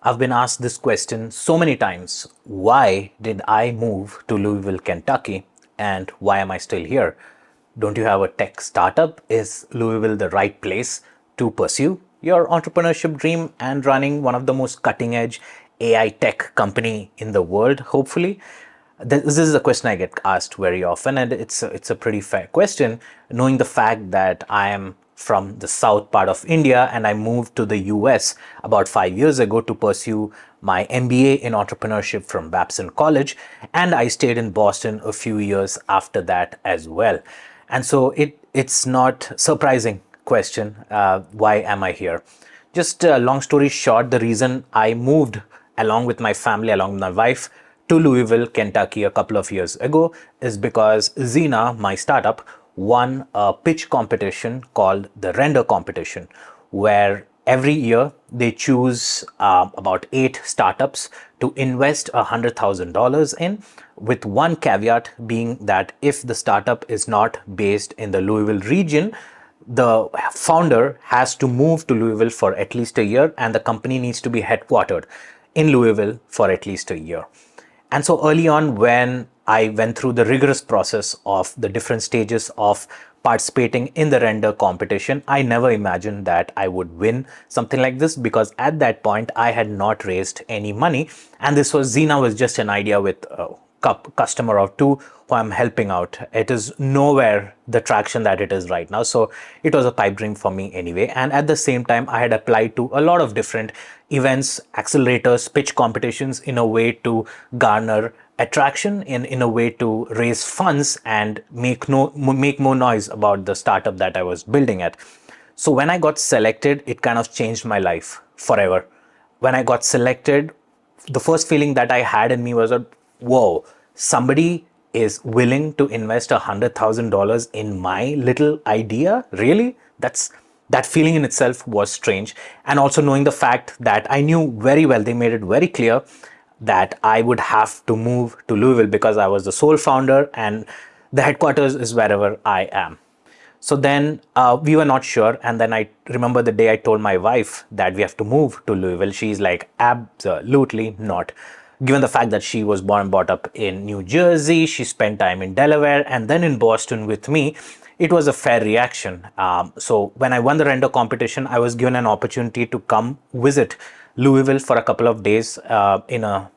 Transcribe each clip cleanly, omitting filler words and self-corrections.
I've been asked this question so many times. Why did I move to Louisville, Kentucky? And why am I still here? Don't you have a tech startup? Is Louisville the right place to pursue your entrepreneurship dream and running one of the most cutting edge AI tech company in the world, hopefully? This is a question I get asked very often, and it's a pretty fair question, knowing the fact that I am from the south part of India and I moved to the US about 5 years ago to pursue my MBA in entrepreneurship from Babson College, and I stayed in Boston a few years after that as well. And so it's not surprising question, why am I here? Just long story short, the reason I moved along with my family, along with my wife, to Louisville, Kentucky a couple of years ago is because Xena, my startup, won a pitch competition called the Render Competition, where every year they choose about 8 startups to invest $100,000 in, with one caveat being that if the startup is not based in the Louisville region, the founder has to move to Louisville for at least a year, and the company needs to be headquartered in Louisville for at least a year. And so early on, when I went through the rigorous process of the different stages of participating in the render competition, I never imagined that I would win something like this, because at that point I had not raised any money, and this was Xena was just an idea with customer or two who I'm helping out. It is nowhere the traction that it is right now. So it was a pipe dream for me anyway. And at the same time, I had applied to a lot of different events, accelerators, pitch competitions in a way to garner attraction, in a way to raise funds and make more noise about the startup that I was building at. So when I got selected, it kind of changed my life forever. When I got selected, the first feeling that I had in me was that, whoa, somebody is willing to invest $100,000 in my little idea? Really? That feeling in itself was strange. And also knowing the fact that I knew very well, they made it very clear that I would have to move to Louisville because I was the sole founder and the headquarters is wherever I am. So then we were not sure. And then I remember the day I told my wife that we have to move to Louisville. She's like, absolutely not. Given the fact that she was born and brought up in New Jersey, she spent time in Delaware and then in Boston with me, it was a fair reaction. So when I won the render competition, I was given an opportunity to come visit Louisville for a couple of days in a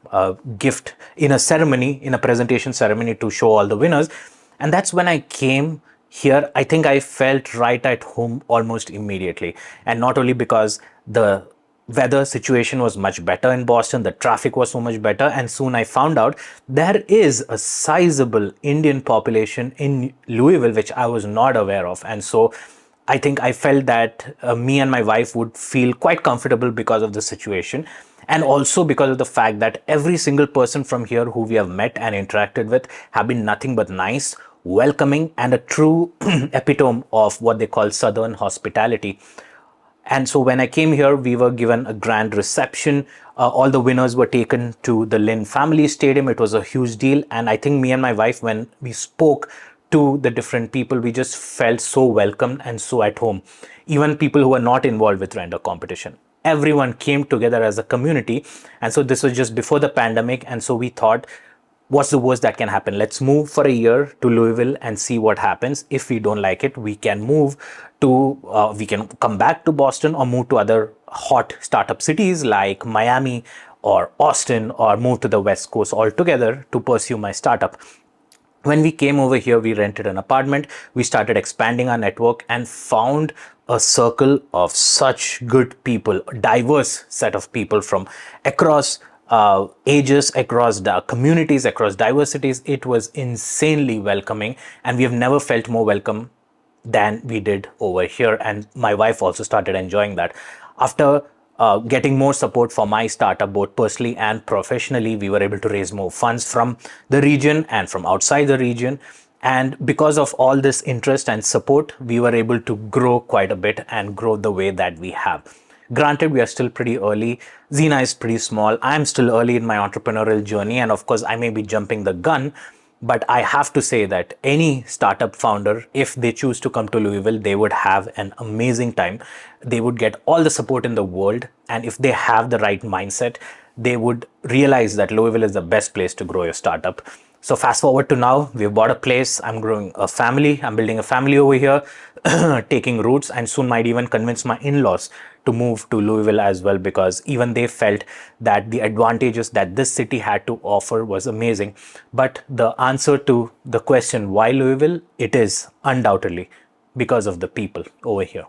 gift, in a ceremony, in a presentation ceremony to show all the winners. And that's when I came here. I think I felt right at home almost immediately. And not only because the weather situation was much better in Boston, the traffic was so much better, and soon I found out there is a sizable Indian population in Louisville, which I was not aware of. And so I think I felt that me and my wife would feel quite comfortable because of the situation, and also because of the fact that every single person from here who we have met and interacted with have been nothing but nice, welcoming, and a true epitome of what they call Southern hospitality. And so when I came here, we were given a grand reception. All the winners were taken to the Lynn Family Stadium. It was a huge deal. And I think me and my wife, when we spoke to the different people, we just felt so welcomed and so at home. Even people who were not involved with render competition. Everyone came together as a community. And so this was just before the pandemic. And so we thought, what's the worst that can happen? Let's move for a year to Louisville and see what happens. If we don't like it, we can move to, we can come back to Boston or move to other hot startup cities like Miami or Austin, or move to the West Coast altogether to pursue my startup. When we came over here, we rented an apartment, we started expanding our network and found a circle of such good people, a diverse set of people from across ages, across the communities, across diversities. It was insanely welcoming, and we have never felt more welcome than we did over here. And my wife also started enjoying that. After getting more support for my startup, both personally and professionally, we were able to raise more funds from the region and from outside the region. And because of all this interest and support, we were able to grow quite a bit and grow the way that we have. Granted, we are still pretty early. Xena is pretty small. I'm still early in my entrepreneurial journey. And of course, I may be jumping the gun, But I have to say that any startup founder, if they choose to come to Louisville, they would have an amazing time. They would get all the support in the world. And if they have the right mindset, they would realize that Louisville is the best place to grow your startup. So fast forward to now, we've bought a place. I'm growing a family. I'm building a family over here, taking roots, and soon might even convince my in-laws to move to Louisville as well, because even they felt that the advantages that this city had to offer was amazing. But the answer to the question why Louisville, it is undoubtedly because of the people over here.